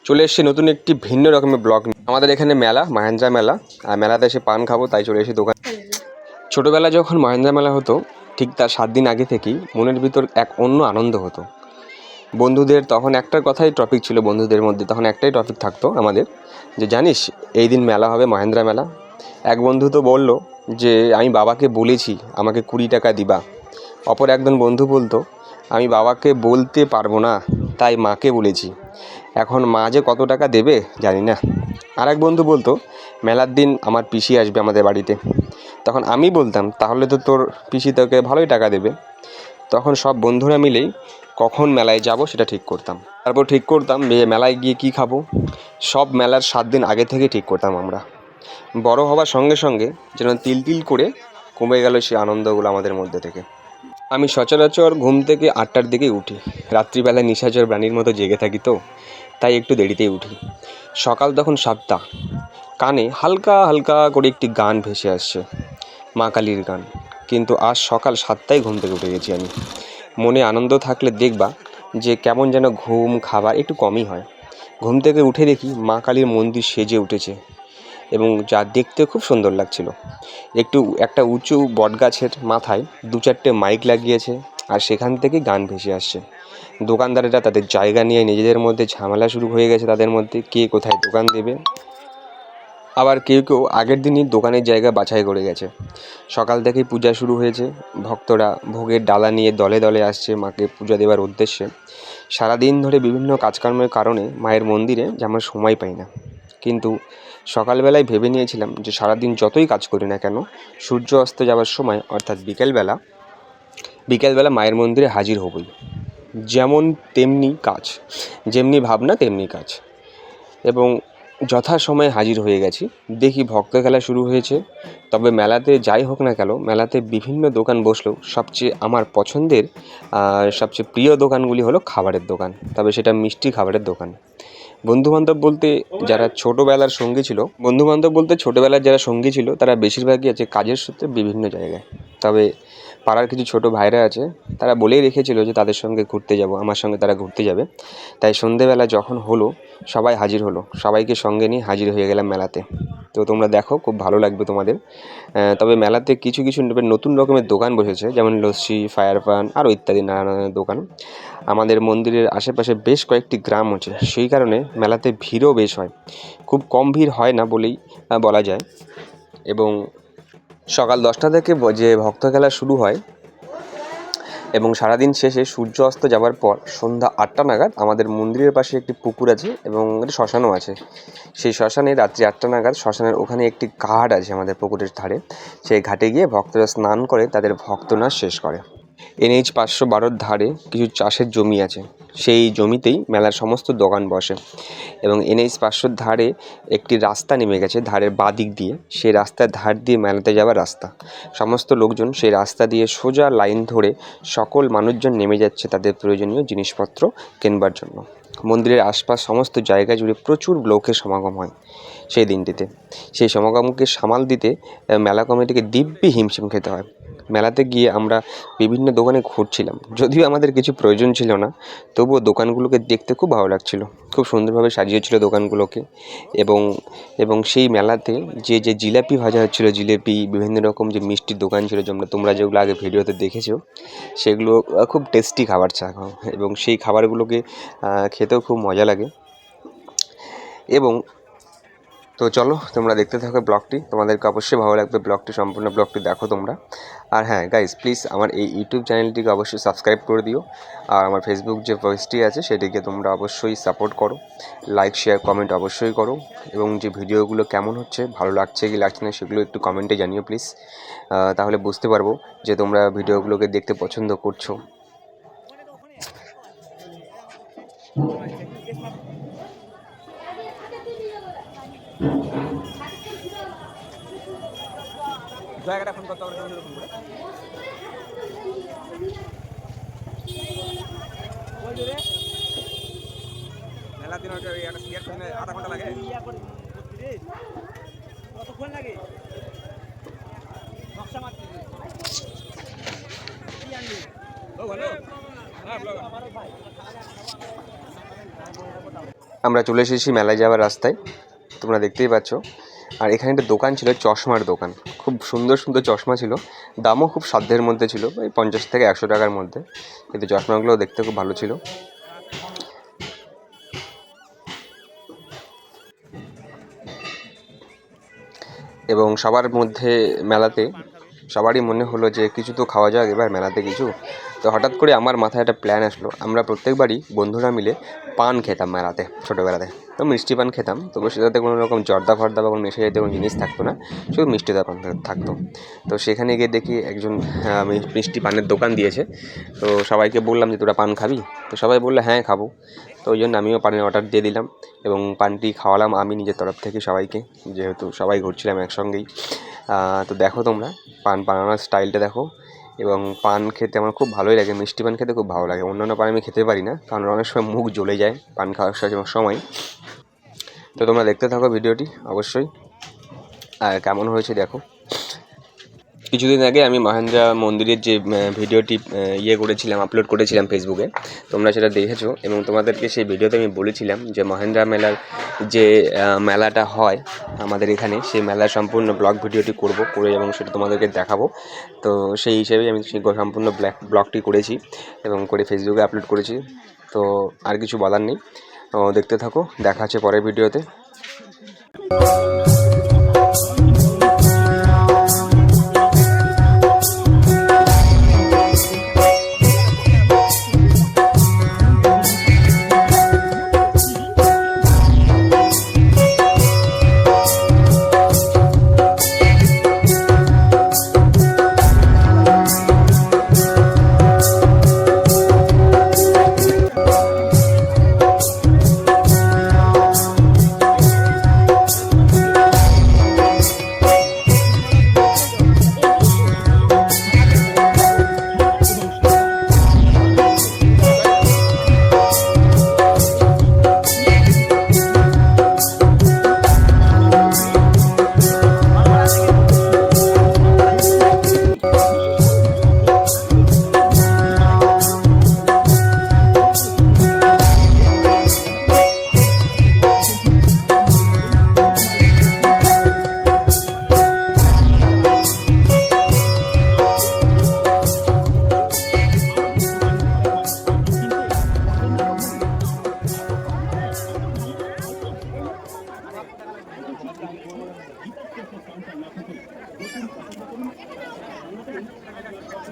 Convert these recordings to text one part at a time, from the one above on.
চলে এসেছি নতুন একটি ভিন্ন রকমের ব্লগ নিয়ে। আমাদের এখানে মেলা, মাহেন্দ্রা মেলা, আর মেলাতে এসে পান খাবো, তাই চলে এসেছি দোকান। ছোটোবেলা যখন মাহেন্দ্রা মেলা হতো, ঠিক তার 7 দিন আগে থেকেই মনের ভিতর এক অন্য আনন্দ হতো। বন্ধুদের তখন একটার কথাই টপিক ছিল, বন্ধুদের মধ্যে তখন একটাই টপিক থাকতো আমাদের, যে জানিস এই দিন মেলা হবে, মাহেন্দ্রা মেলা। এক বন্ধু তো বলল যে আমি বাবাকে বলেছি আমাকে 20 টাকা দিবা। অপর একজন বন্ধু বলতো আমি বাবাকে বলতে পারবো না, তাই মাকে বলেছি, এখন মা যে কত টাকা দেবে জানি না। আর এক বন্ধু বলতো মেলার দিন আমার পিসি আসবে আমাদের বাড়িতে। তখন আমি বলতাম তাহলে তো তোর পিসি তোকে ভালোই টাকা দেবে। তখন সব বন্ধুরা মিলেই কখন মেলায় যাব সেটা ঠিক করতাম। তারপর ঠিক করতাম যে মেলায় গিয়ে কী খাবো। সব মেলার 7 দিন আগে থেকে ঠিক করতাম আমরা। বড় হওয়ার সঙ্গে সঙ্গে যেন তিল তিল করে কমে গেল সেই আনন্দগুলো আমাদের মধ্যে থেকে। আমি সচরাচর ঘুম থেকে 8টার দিকেই উঠি। রাত্রিবেলায় নিশাচর প্রাণীর মতো জেগে থাকি, তো তাই একটু দেরিতেই উঠি। সকাল তখন 7টা, কানে হালকা হালকা করে একটি গান ভেসে আসছে, মা কালীর গান। কিন্তু আজ সকাল 7টায় ঘুম থেকে উঠে গেছি আমি। মনে আনন্দ থাকলে দেখবা যে কেমন যেন ঘুম খাবার একটু কমই হয়। ঘুম থেকে উঠে দেখি মা কালীর মন্দির সেজে উঠেছে এবং যা দেখতে খুব সুন্দর লাগছিল। একটা উঁচু বটগাছের মাথায় 2-4টে মাইক লাগিয়েছে, আর সেখান থেকে গান ভেসে আসছে। দোকানদারেরা তাদের জায়গা নিয়ে নিজেদের মধ্যে ঝামেলা শুরু হয়ে গেছে, তাদের মধ্যে কে কোথায় দোকান দেবে। আবার কেউ কেউ আগের দিনই দোকানের জায়গা বাছাই করে গেছে। সকাল থেকেই পূজা শুরু হয়েছে। ভক্তরা ভোগের ডালা নিয়ে দলে দলে আসছে মাকে পূজা দেওয়ার উদ্দেশ্যে। সারাদিন ধরে বিভিন্ন কাজকর্মের কারণে মায়ের মন্দিরে যাওয়ার সময় পাই না। কিন্তু সকালবেলায় ভেবে নিয়েছিলাম যে সারাদিন যতই কাজ করি না কেন, সূর্য অস্ত যাওয়ার সময় অর্থাৎ বিকেলবেলা মায়ের মন্দিরে হাজির হবই। যেমন তেমনি কাজ, যেমনি ভাবনা তেমনি কাজ। এবং যথাসময়ে হাজির হয়ে গেছি। দেখি ভক্ত খেলা শুরু হয়েছে। তবে মেলাতে যাই হোক না কেন, মেলাতে বিভিন্ন দোকান বসলেও সবচেয়ে আমার পছন্দের সবচেয়ে প্রিয় দোকানগুলি হলো খাবারের দোকান, তবে সেটা মিষ্টি খাবারের দোকান। বন্ধুবান্ধব বলতে ছোটোবেলার যারা সঙ্গী ছিল তারা বেশিরভাগই আছে কাজের সূত্রে বিভিন্ন জায়গায়। তবে পাড়ার কিছু ছোটো ভাইরা আছে, তারা বলেই রেখেছিল যে তাদের সঙ্গে ঘুরতে যাব, আমার সঙ্গে তারা ঘুরতে যাবে। তাই সন্ধেবেলা যখন হলো সবাই হাজির হলো, সবাইকে সঙ্গে নিয়ে হাজির হয়ে গেলাম মেলাতে। তো তোমরা দেখো, খুব ভালো লাগবে তোমাদের। তবে মেলাতে কিছু কিছু নতুন রকমের দোকান বসেছে, যেমন লস্যি, ফায়ার পান আরও ইত্যাদি নানা নানা দোকান। আমাদের মন্দিরের আশেপাশে বেশ কয়েকটি গ্রাম আছে, সেই কারণে মেলাতে ভিড়ও বেশ হয়। খুব কম ভিড় হয় না বলেই বলা যায়। এবং সকাল 10টা থেকে যে ভক্ত খেলা শুরু হয় এবং সারাদিন শেষে সূর্য অস্ত যাওয়ার পর সন্ধ্যা 8টা নাগাদ আমাদের মন্দিরের পাশে একটি পুকুর আছে এবং একটা শ্মশানও আছে। সেই শ্মশানে রাত্রি 8টা নাগাদ শ্মশানের ওখানে একটি ঘাট আছে আমাদের পুকুরের ধারে। সেই ঘাটে গিয়ে ভক্তরা স্নান করে তাদের ভক্তনাশ শেষ করে। NH 512-র ধারে কিছু চাষের জমি আছে, সেই জমিতেই মেলার সমস্ত দোকান বসে। এবং NH 500-র ধারে একটি রাস্তা নেমে গেছে ধারের বাঁ দিক দিয়ে, সেই রাস্তার ধার দিয়ে মেলাতে যাওয়ার রাস্তা। সমস্ত লোকজন সেই রাস্তা দিয়ে সোজা লাইন ধরে সকল মানুষজন নেমে যাচ্ছে তাদের প্রয়োজনীয় জিনিসপত্র কেনবার জন্য। মন্দিরের আশপাশ সমস্ত জায়গা জুড়ে প্রচুর লোকের সমাগম হয় সেই দিনটিতে। সেই সমাগমকে সামাল দিতে মেলা কমিটিকে দিব্যি হিমশিম খেতে হয়। মেলাতে গিয়ে আমরা বিভিন্ন দোকানে ঘুরছিলাম, যদিও আমাদের কিছু প্রয়োজন ছিল না, তবুও দোকানগুলোকে দেখতে খুব ভালো লাগছিল। খুব সুন্দরভাবে সাজিয়েছিল দোকানগুলোকে। এবং সেই মেলাতে যে জিলাপি ভাজা হচ্ছিলো, জিলেপি, বিভিন্ন রকম যে মিষ্টির দোকান ছিল, তোমরা যেগুলো আগে ভিডিওতে দেখেছো, সেগুলো খুব টেস্টি খাবার এবং সেই খাবারগুলোকে খেতেও খুব মজা লাগে। এবং তো চলো তোমরা দেখতে থাকো ব্লগটি, তোমাদেরকে অবশ্যই ভালো লাগবে ব্লগটি, সম্পূর্ণ ব্লগটি দেখো তোমরা। আর হ্যাঁ গাইজ, প্লিজ আমার এই ইউটিউব চ্যানেলটিকে অবশ্যই সাবস্ক্রাইব করে দিও। আর আমার ফেসবুক যে পেজটি আছে সেটিকে তোমরা অবশ্যই সাপোর্ট করো, লাইক শেয়ার কমেন্ট অবশ্যই করো। এবং যে ভিডিওগুলো কেমন হচ্ছে, ভালো লাগছে কি লাগছে না, সেগুলো একটু কমেন্টে জানিও প্লিজ। তাহলে বুঝতে পারবো যে তোমরা ভিডিওগুলোকে দেখতে পছন্দ করছো। জায়গাটা ফোন করতে হবে, ফোন করে মেলা দিন একটা সিয়ার জন্য আধা ঘন্টা লাগে, কতক্ষণ লাগে নকশা মারতে। ও ভালো, হ্যাঁ ব্লগার। আমরা চলে এসেছি মেলায় যাওয়ার রাস্তায়, তোমরা দেখতেই পাচ্ছ। আর এখানে একটা দোকান ছিল, চশমার দোকান। খুব সুন্দর সুন্দর চশমা ছিল, দামও খুব সাধ্যের মধ্যে ছিল, ওই 50 থেকে 100 টাকার মধ্যে। কিন্তু চশমাগুলো দেখতে খুব ভালো ছিল। এবং সবার মধ্যে মেলাতে সবারই মনে হলো যে কিছু তো খাওয়া যাক এবার মেলাতে কিছু। তো হঠাৎ করে আমার মাথায় একটা প্ল্যান আসলো, আমরা প্রত্যেকবারই বন্ধুরা মিলে পান খেতাম মেলাতে ছোটোবেলাতে। তো মিষ্টি পান খেতাম, তবু সেটাতে কোনো রকম জর্দা ফর্দা বা কোনো নেশা জাতীয় কোনো জিনিস থাকতো না, শুধু মিষ্টি পান থাকতো। তো সেখানে গিয়ে দেখি একজন মিষ্টি পানের দোকান দিয়েছে। তো সবাইকে বললাম যে তোরা পান খাবি? তো সবাই বললো হ্যাঁ খাবো। তো ওই জন্য আমিও পানের অর্ডার দিয়ে দিলাম এবং পানটি খাওয়ালাম আমি নিজের তরফ থেকে সবাইকে, যেহেতু সবাই ঘুরছিলাম একসঙ্গেই। তো দেখো তোমরা পান বানানোর স্টাইলটা দেখো। এবং পান খেতে আমার খুব ভালোই লাগে, মিষ্টি পান খেতে খুব ভালো লাগে। অন্যান্য পান আমি খেতে পারি না, কারণ অনেক সময় মুখ জ্বলে যায় পান খাওয়ার সময়। তো তোমরা দেখতে থাকো ভিডিওটি অবশ্যই, আর কেমন হয়েছে দেখো। কিছুদিন আগে আমি মহেন্দ্রা মন্দিরের যে ভিডিওটি করেছিলাম, আপলোড করেছিলাম ফেসবুকে, তোমরা সেটা দেখেছো। এবং তোমাদেরকে সেই ভিডিওতে আমি বলেছিলাম যে মহেন্দ্রা মেলার যে মেলাটা হয় আমাদের এখানে, সেই মেলার সম্পূর্ণ ব্লগ ভিডিওটি করে এবং সেটা তোমাদেরকে দেখাবো। তো সেই হিসেবেই আমি সেই সম্পূর্ণ ব্লগটি করেছি এবং করে ফেসবুকে আপলোড করেছি। তো আর কিছু বলার নেই, তো দেখতে থাকো, দেখা হচ্ছে পরের ভিডিওতে।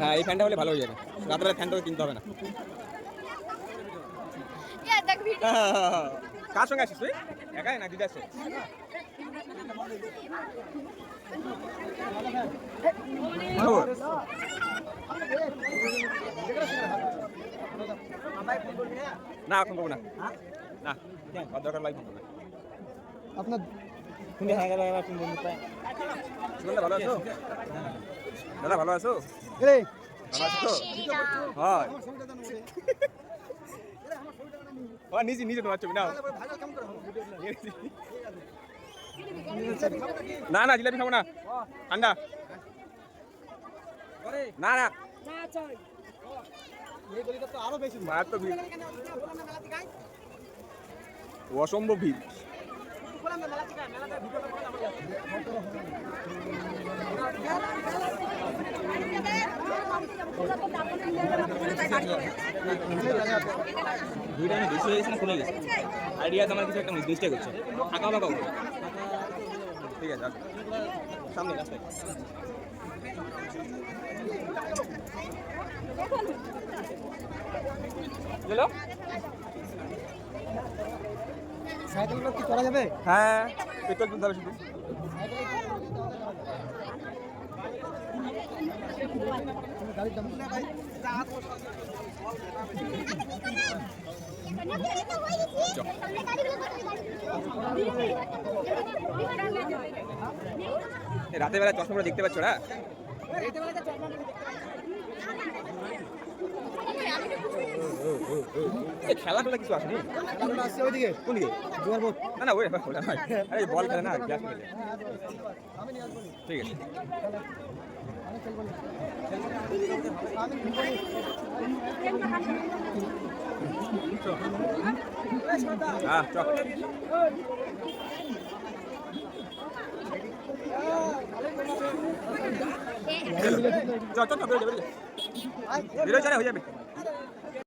হ্যাঁ, এই ফ্যানটা হলে ভালো হয়ে যাবে, রাত্রে ফ্যানটা কিনতে হবে না। কার সঙ্গে আসিস তুই? একাই না দিদি আসছে? না এখন করবো না, না দরকার লাগবে না। আপনার ভালো আছো দাদা? ভালো আছো? নিজে নিজে তোমার ছবি নাও। না না জিলাপি খাবো না, ঠান্ডা। না না আরো বেশি মারাত্মক ভিড়, অসম্ভব ভিড়। ভিড় আমি বেশি হয়ে গেছে না কমে গেছে? আইডিয়া তোমার কিছু একটা মিস্টেক হচ্ছে, আঁকা বাঁকা উঠে। ঠিক আছে সামনে রাস্তায় চলো। সাইকেল কি করা যাবে? হ্যাঁ, পেট্রোল তুলতে হবে শুধু। রাতের বেলা চশমাটা দেখতে পাচ্ছ না? খেলাধুলা কিছু আসেনি? ওইদিকে কোন দিকে? না না ওই আরে বল খেলে না, গ্লাস খেলে। ঠিক আছে হ্যাঁ চল চল চল বেরো বেরো বেরো চলে হয়ে যাবে